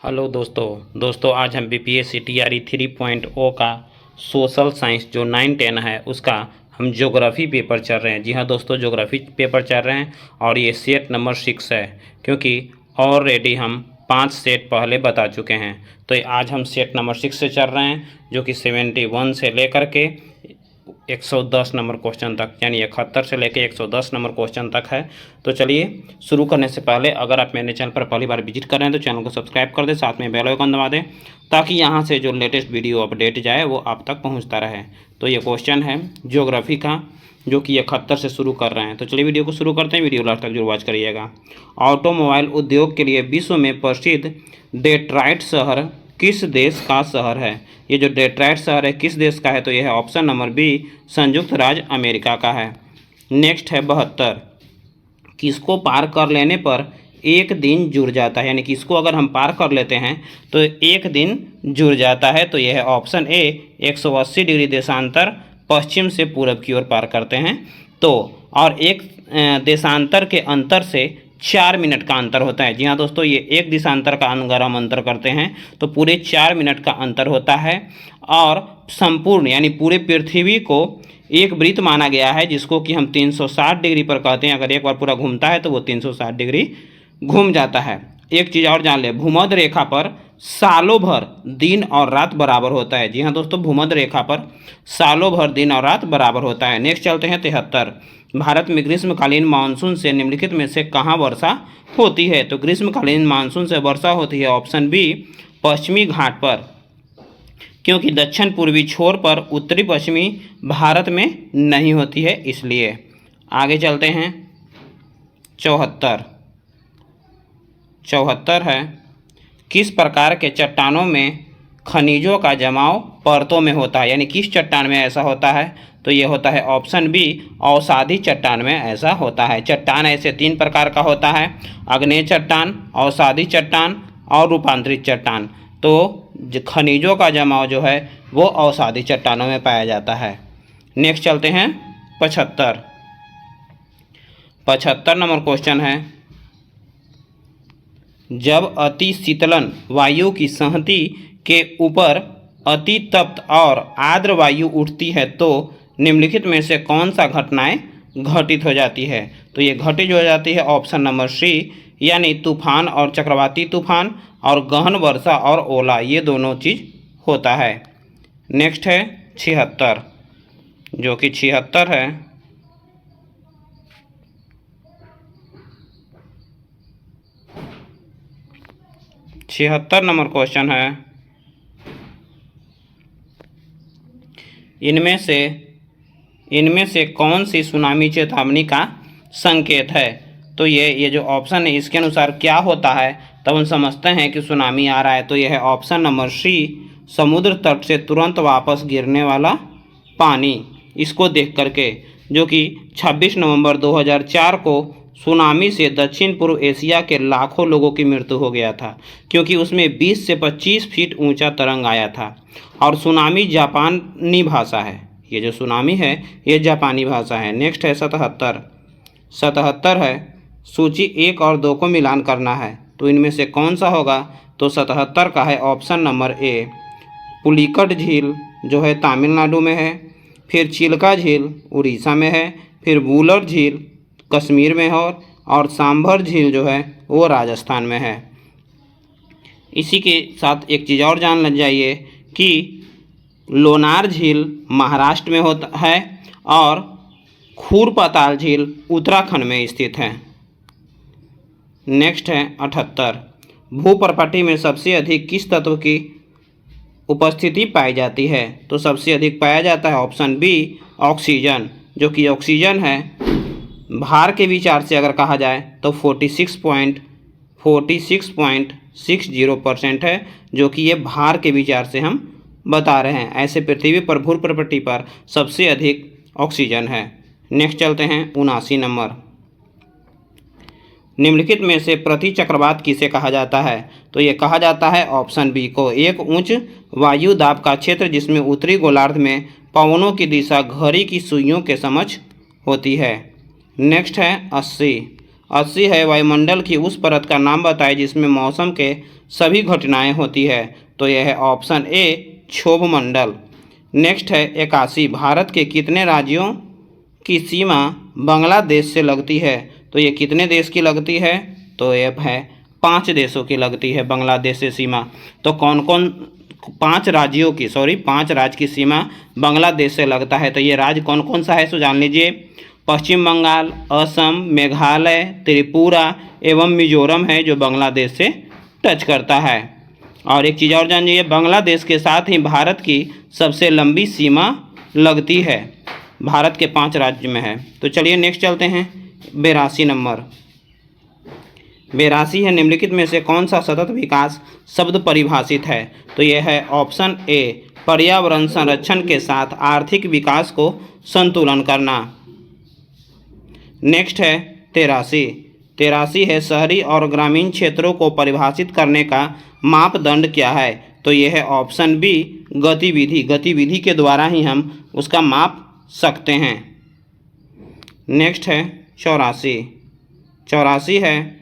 Hello दोस्तों आज हम बीपीएससी टीआरई 3.0 का सोशल साइंस जो 9-10 है उसका हम ज्योग्राफी पेपर चल रहे हैं। जी हाँ दोस्तों, ज्योग्राफी पेपर चल रहे हैं और ये सेट नंबर 6 है, क्योंकि ऑलरेडी हम 5 सेट पहले बता चुके हैं। तो आज हम सेट नंबर 6 से चल रहे हैं, जो कि 71 से लेकर के 110 नंबर क्वेश्चन तक, यानी 71 से लेकर 110 नंबर क्वेश्चन तक है। तो चलिए शुरू करने से पहले अगर आप मेरे चैनल पर पहली बार विजिट कर रहे हैं तो चैनल को सब्सक्राइब कर दें, साथ में बेल आइकन दबा दें ताकि यहाँ से जो लेटेस्ट वीडियो अपडेट जाए वो आप तक पहुँचता रहे। तो ये क्वेश्चन है ज्योग्राफी का, जो कि 71 से शुरू कर रहे हैं। तो चलिए वीडियो को शुरू करते हैं, वीडियो लास्ट तक जरूर वॉच करिएगा। ऑटोमोबाइल उद्योग के लिए विश्व में प्रसिद्ध डेट्रॉइट शहर किस देश का शहर है? ये जो डेट्रॉइट शहर है किस देश का है? तो यह है ऑप्शन नंबर बी, संयुक्त राज्य अमेरिका का है। नेक्स्ट है 72, किसको पार कर लेने पर एक दिन जुड़ जाता है? यानी किसको अगर हम पार कर लेते हैं तो एक दिन जुड़ जाता है? तो यह है ऑप्शन ए, 180 डिग्री देशांतर पश्चिम से पूरब की ओर पार करते हैं। तो और एक देशांतर के अंतर से 4 मिनट का अंतर होता है। जी हाँ दोस्तों, ये एक देशांतर का अगर हम अंतर करते हैं तो पूरे 4 मिनट का अंतर होता है। और संपूर्ण यानी पूरे पृथ्वी को एक वृत्त माना गया है, जिसको कि हम 360 डिग्री पर कहते हैं। अगर एक बार पूरा घूमता है तो वो 360 डिग्री घूम जाता है। एक चीज़ और जान ले, भूमध्य रेखा पर सालों भर दिन और रात बराबर होता है। जी हाँ दोस्तों, भूमध्य रेखा पर सालों भर दिन और रात बराबर होता है। नेक्स्ट चलते हैं 73, भारत में ग्रीष्मकालीन मानसून से निम्नलिखित में से कहाँ वर्षा होती है? तो ग्रीष्मकालीन मानसून से वर्षा होती है ऑप्शन बी, पश्चिमी घाट पर, क्योंकि दक्षिण पूर्वी छोर पर उत्तरी पश्चिमी भारत में नहीं होती है इसलिए। आगे चलते हैं 74 है, किस प्रकार के चट्टानों में खनिजों का जमाव परतों में होता है? यानी किस चट्टान में ऐसा होता है? तो ये होता है ऑप्शन बी, अवसादी चट्टान में ऐसा होता है। चट्टान ऐसे 3 प्रकार का होता है, आग्नेय चट्टान, अवसादी चट्टान और रूपांतरित चट्टान। तो खनिजों का जमाव जो है वो अवसादी चट्टानों में पाया जाता है। नेक्स्ट चलते हैं 75 नंबर क्वेश्चन है, जब अति शीतलन वायु की संहति के ऊपर अति तप्त और आर्द्र वायु उठती है तो निम्नलिखित में से कौन सा घटनाएं घटित हो जाती है? तो ये घटित हो जाती है ऑप्शन नंबर सी, यानी तूफान और चक्रवाती तूफान और गहन वर्षा और ओला, ये दोनों चीज़ होता है। नेक्स्ट है 76, जो कि 76 है, 76 नंबर क्वेश्चन है, इनमें से कौन सी सुनामी चेतावनी का संकेत है? तो ये जो ऑप्शन है इसके अनुसार क्या होता है तब हम समझते हैं कि सुनामी आ रहा है। तो यह है ऑप्शन नंबर सी, समुद्र तट से तुरंत वापस गिरने वाला पानी। इसको देख करके, जो कि 26 नवंबर 2004 को सुनामी से दक्षिण पूर्व एशिया के लाखों लोगों की मृत्यु हो गया था, क्योंकि उसमें 20 से 25 फीट ऊंचा तरंग आया था। और सुनामी जापानी भाषा है, ये जो सुनामी है ये जापानी भाषा है। नेक्स्ट है 77 है, सूची 1 और 2 को मिलान करना है, तो इनमें से कौन सा होगा? तो 77 का है ऑप्शन नंबर ए, पुलिकट झील जो है तमिलनाडु में है, फिर चिल्का झील उड़ीसा में है, फिर वुलर झील कश्मीर में है और सांभर झील जो है वो राजस्थान में है। इसी के साथ एक चीज़ और जान लग जाइए कि लोनार झील महाराष्ट्र में होता है और खूरपाताल झील उत्तराखंड में स्थित है। नेक्स्ट है 78, भूपर्पटी में सबसे अधिक किस तत्व की उपस्थिति पाई जाती है? तो सबसे अधिक पाया जाता है ऑप्शन बी, ऑक्सीजन, जो कि ऑक्सीजन है भार के विचार से अगर कहा जाए तो 46.60% है, जो कि ये भार के विचार से हम बता रहे हैं। ऐसे पृथ्वी पर भूपर्पटी पर सबसे अधिक ऑक्सीजन है। नेक्स्ट चलते हैं 79 नंबर, निम्नलिखित में से प्रति चक्रवात किसे कहा जाता है? तो ये कहा जाता है ऑप्शन बी को, एक उच्च वायु दाब का क्षेत्र जिसमें उत्तरी गोलार्ध में पवनों की दिशा घड़ी की सुइयों के समक्ष होती है। नेक्स्ट है 80 है वायुमंडल की उस परत का नाम बताएं जिसमें मौसम के सभी घटनाएं होती है। तो यह है ऑप्शन ए क्षोभ मंडल। नेक्स्ट है 81 भारत के कितने राज्यों की सीमा बांग्लादेश से लगती है। तो ये कितने देश की लगती है, तो यह है 5 देशों की लगती है बांग्लादेश से सीमा। तो कौन कौन 5 राज्य की सीमा बांग्लादेश से लगता है। तो ये राज्य कौन कौन सा है सो जान लीजिए। पश्चिम बंगाल, असम, मेघालय, त्रिपुरा एवं मिजोरम है जो बांग्लादेश से टच करता है। और एक चीज़ और जानिए, बांग्लादेश के साथ ही भारत की सबसे लंबी सीमा लगती है, भारत के 5 राज्य में है। तो चलिए नेक्स्ट चलते हैं। 82 नंबर 82 है निम्नलिखित में से कौन सा सतत विकास शब्द परिभाषित है। तो यह है ऑप्शन ए पर्यावरण संरक्षण के साथ आर्थिक विकास को संतुलन करना। नेक्स्ट है 83 है शहरी और ग्रामीण क्षेत्रों को परिभाषित करने का मापदंड क्या है। तो यह है ऑप्शन बी गतिविधि के द्वारा ही हम उसका माप सकते हैं। नेक्स्ट है 84 है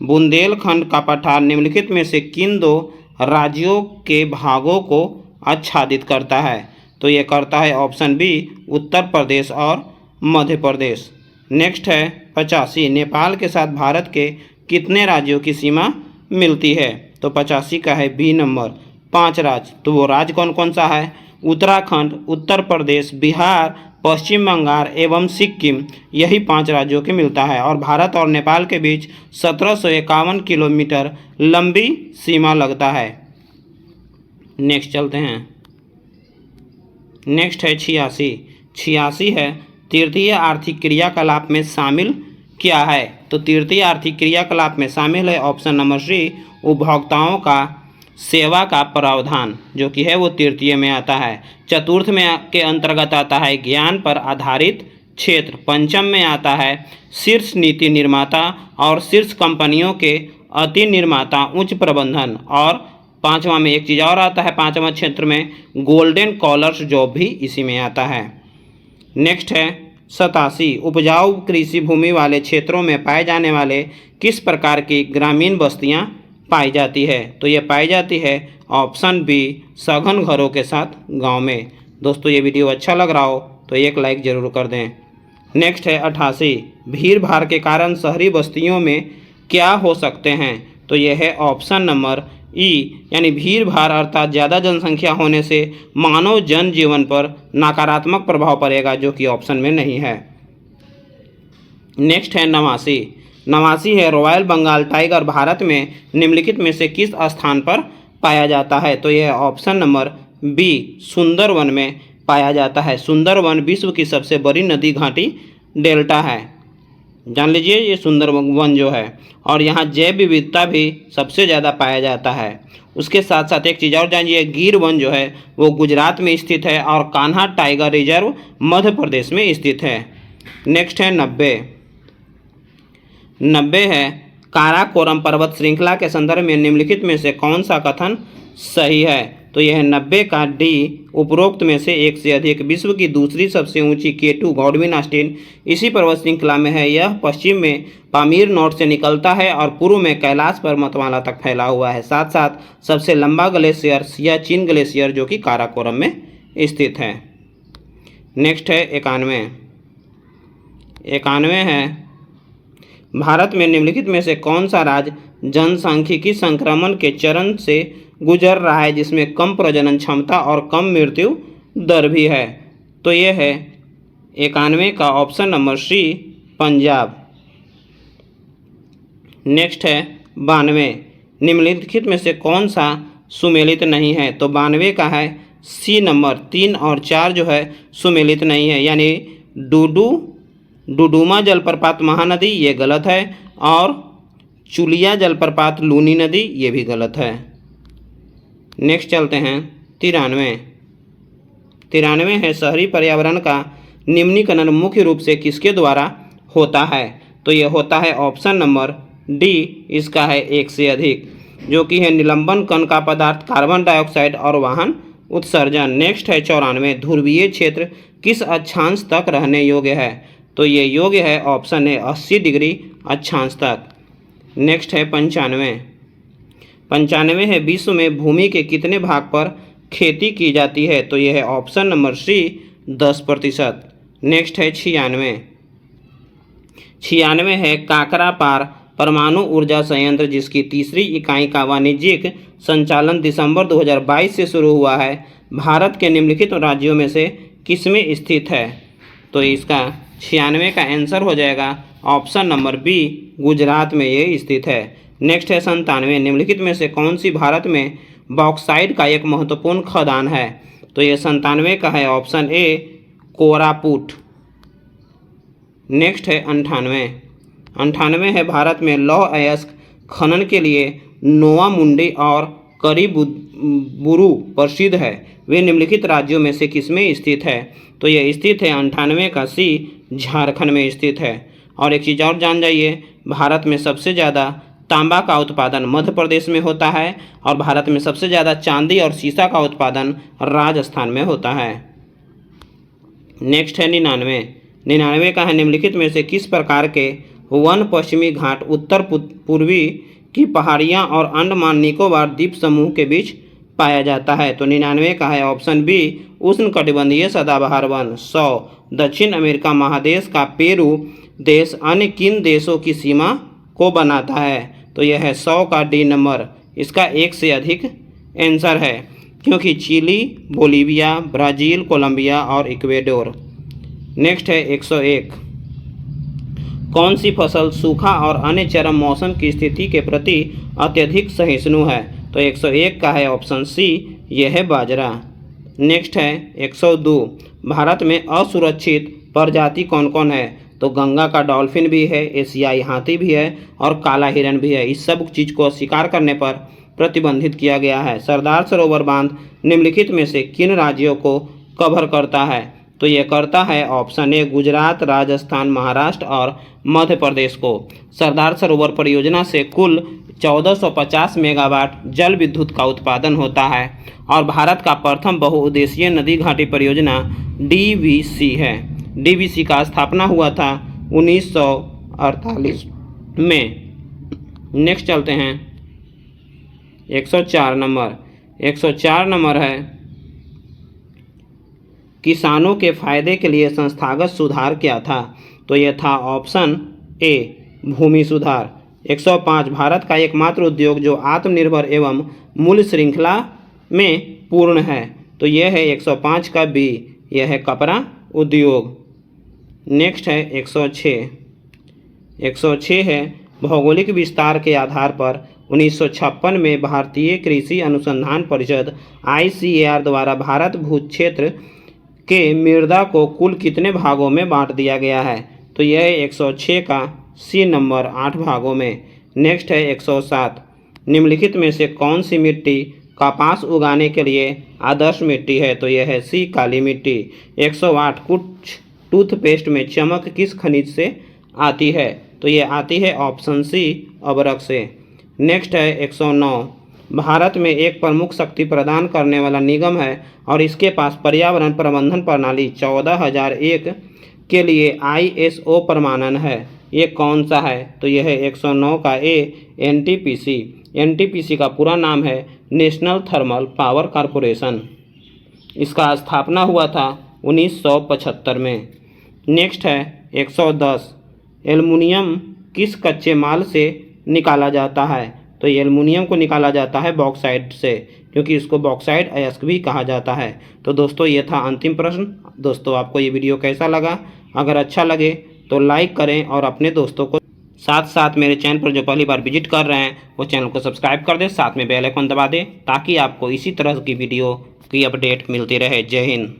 बुंदेलखंड का पठार निम्नलिखित में से किन 2 राज्यों के भागों को आच्छादित करता है। तो ये करता है ऑप्शन बी उत्तर प्रदेश और मध्य प्रदेश। नेक्स्ट है 85 नेपाल के साथ भारत के कितने राज्यों की सीमा मिलती है। तो 85 का है बी नंबर 5 राज्य। तो वो राज्य कौन कौन सा है, उत्तराखंड, उत्तर प्रदेश, बिहार, पश्चिम बंगाल एवं सिक्किम, यही 5 राज्यों के मिलता है। और भारत और नेपाल के बीच 1751 किलोमीटर लंबी सीमा लगता है। नेक्स्ट चलते हैं। नेक्स्ट है 86 है तृतीय आर्थिक क्रियाकलाप में शामिल क्या है। तो तृतीय आर्थिक क्रियाकलाप में शामिल है ऑप्शन नंबर सी उपभोक्ताओं का सेवा का प्रावधान, जो कि है वो तृतीय में आता है। चतुर्थ में के अंतर्गत आता है ज्ञान पर आधारित क्षेत्र। पंचम में आता है शीर्ष नीति निर्माता और शीर्ष कंपनियों के अति निर्माता उच्च प्रबंधन। और 5वां में एक चीज़ और आता है, 5वां क्षेत्र में गोल्डन कॉलर्स जॉब भी इसी में आता है। नेक्स्ट है 87 उपजाऊ कृषि भूमि वाले क्षेत्रों में पाए जाने वाले किस प्रकार की ग्रामीण बस्तियां पाई जाती है। तो ये पाई जाती है ऑप्शन बी सघन घरों के साथ गांव में। दोस्तों ये वीडियो अच्छा लग रहा हो तो एक लाइक ज़रूर कर दें। नेक्स्ट है 88 भीड़ भाड़ के कारण शहरी बस्तियों में क्या हो सकते हैं। तो यह है ऑप्शन नंबर ई यानी भीड़ भाड़ अर्थात ज़्यादा जनसंख्या होने से मानव जनजीवन पर नकारात्मक प्रभाव पड़ेगा, जो कि ऑप्शन में नहीं है। नेक्स्ट है 89 है रॉयल बंगाल टाइगर भारत में निम्नलिखित में से किस स्थान पर पाया जाता है। तो यह ऑप्शन नंबर बी सुंदरवन में पाया जाता है। सुंदरवन विश्व की सबसे बड़ी नदी घाटी डेल्टा है, जान लीजिए ये सुंदरवन जो है। और यहाँ जैव विविधता भी सबसे ज़्यादा पाया जाता है। उसके साथ साथ एक चीज़ और जानिए, गिर वन जो है वो गुजरात में स्थित है और कान्हा टाइगर रिजर्व मध्य प्रदेश में स्थित है। नेक्स्ट है 90 है काराकोरम पर्वत श्रृंखला के संदर्भ में निम्नलिखित में से कौन सा कथन सही है। तो यह 90 का डी उपरोक्त में से एक से अधिक। विश्व की दूसरी सबसे ऊंची K2 गॉडविन आस्टीन इसी पर्वत श्रृंखला में है। यह पश्चिम में पामीर नोट से निकलता है और पूर्व में कैलाश पर्वतमाला तक फैला हुआ है। साथ साथ सबसे लंबा ग्लेशियर सियाचिन ग्लेशियर जो कि काराकोरम में स्थित है। नेक्स्ट है 91 है भारत में निम्नलिखित में से कौन सा राज्य जनसांख्यिकी संक्रमण के चरण से गुजर रहा है जिसमें कम प्रजनन क्षमता और कम मृत्यु दर भी है। तो यह है 91 का option number C Punjab. Next है 92 निम्नलिखित में से कौन सा सुमेलित नहीं है। तो 92 का है सी नंबर 3 और 4 जो है सुमेलित नहीं है, यानी डुडुमा जलप्रपात महानदी ये गलत है और चुलिया जलप्रपात लूनी नदी ये भी गलत है। नेक्स्ट चलते हैं 93 है शहरी पर्यावरण का निम्नीकरण मुख्य रूप से किसके द्वारा होता है। तो यह होता है ऑप्शन नंबर डी, इसका है एक से अधिक, जो कि है निलंबन कण का पदार्थ, कार्बन डाइऑक्साइड और वाहन उत्सर्जन। नेक्स्ट है 94 ध्रुवीय क्षेत्र किस अक्षांश तक रहने योग्य है। तो ये योग्य है ऑप्शन है 80 डिग्री अक्षांश तक। नेक्स्ट है 95। 95 है विश्व में भूमि के कितने भाग पर खेती की जाती है, तो यह है ऑप्शन नंबर सी 10%। नेक्स्ट है 96। 96 है काकरापार परमाणु ऊर्जा संयंत्र जिसकी तीसरी इकाई का वाणिज्यिक संचालन दिसंबर 2022 से शुरू हुआ है, भारत के निम्नलिखित राज्यों में से किसमें स्थित है, तो इसका 96 का आंसर हो जाएगा ऑप्शन नंबर बी गुजरात में ये स्थित है। नेक्स्ट है 97। निम्नलिखित में से कौन सी भारत में बॉक्साइट का एक महत्वपूर्ण खदान है, तो ये 97 का है ऑप्शन ए कोरापुट। नेक्स्ट है 98। 98 है भारत में लौह अयस्क खनन के लिए नोवा मुंडी और करीबुरु प्रसिद्ध है, वे निम्नलिखित राज्यों में से किसमें स्थित है, तो यह स्थित है 98 का सी झारखंड में स्थित है। और एक चीज़ और जान जाइए, भारत में सबसे ज़्यादा तांबा का उत्पादन मध्य प्रदेश में होता है और भारत में सबसे ज़्यादा चांदी और सीसा का उत्पादन राजस्थान में होता है। नेक्स्ट है 99। 99 का है निम्नलिखित में से किस प्रकार के वन पश्चिमी घाट उत्तर पूर्वी की पहाड़ियाँ और अंडमान निकोबार द्वीप समूह के बीच पाया जाता है, तो 99 का है ऑप्शन बी उष्णकटिबंधीय सदाबहार वन। 100। दक्षिण अमेरिका महादेश का पेरू देश अन्य किन देशों की सीमा को बनाता है, तो यह है 100 का डी नंबर, इसका एक से अधिक आंसर है क्योंकि चिली, बोलीविया, ब्राज़ील, कोलंबिया और इक्वेडोर। नेक्स्ट है 101। कौन सी फसल सूखा और अन्य चरम मौसम की स्थिति के प्रति अत्यधिक सहिष्णु है, तो 101 का है ऑप्शन सी यह है बाजरा। नेक्स्ट है 102। भारत में असुरक्षित प्रजाति कौन कौन है, तो गंगा का डॉल्फिन भी है, एशियाई हाथी भी है और काला हिरन भी है। इस सब चीज़ को शिकार करने पर प्रतिबंधित किया गया है। सरदार सरोवर बांध निम्नलिखित में से किन राज्यों को कवर करता है, तो यह करता है ऑप्शन ए गुजरात, राजस्थान, महाराष्ट्र और मध्य प्रदेश को। सरदार सरोवर परियोजना से कुल 1450 मेगावाट जल विद्युत का उत्पादन होता है और भारत का प्रथम बहुउद्देशीय नदी घाटी परियोजना डीवीसी है। डीवीसी का स्थापना हुआ था 1948 में। नेक्स्ट चलते हैं 104 नंबर। 104 नंबर है किसानों के फायदे के लिए संस्थागत सुधार क्या था, तो यह था ऑप्शन ए भूमि सुधार। 105 भारत का एकमात्र उद्योग जो आत्मनिर्भर एवं मूल्य श्रृंखला में पूर्ण है, तो यह है 105 का बी, यह है कपड़ा उद्योग। नेक्स्ट है 106। 106 है भौगोलिक विस्तार के आधार पर 1956 में भारतीय कृषि अनुसंधान परिषद ICAR द्वारा भारत भू क्षेत्र के मृदा को कुल कितने भागों में बांट दिया गया है, तो यह है 106 का सी नंबर 8 भागों में। नेक्स्ट है 107। निम्नलिखित में से कौन सी मिट्टी कपास उगाने के लिए आदर्श मिट्टी है, तो यह है सी काली मिट्टी। 108 कुछ टूथपेस्ट में चमक किस खनिज से आती है, तो यह आती है ऑप्शन सी अबरक से। नेक्स्ट है 109। भारत में एक प्रमुख शक्ति प्रदान करने वाला निगम है और इसके पास पर्यावरण प्रबंधन प्रणाली 14001 के लिए ISO प्रमाणन है, ये कौन सा है, तो यह है 109 का ए NTPC। NTPC का पूरा नाम है नेशनल थर्मल पावर कॉरपोरेशन, इसका स्थापना हुआ था 1975 में। नेक्स्ट है 110। एल्युमिनियम किस कच्चे माल से निकाला जाता है, तो ये एल्युमिनियम को निकाला जाता है बॉक्साइट से, क्योंकि इसको बॉक्साइट अयस्क भी कहा जाता है। तो दोस्तों ये था अंतिम प्रश्न। दोस्तों आपको ये वीडियो कैसा लगा, अगर अच्छा लगे तो लाइक करें और अपने दोस्तों को साथ साथ मेरे चैनल पर जो पहली बार विजिट कर रहे हैं वो चैनल को सब्सक्राइब कर दें, साथ में बेल आइकन दबा दें ताकि आपको इसी तरह की वीडियो की अपडेट मिलती रहे। जय हिंद।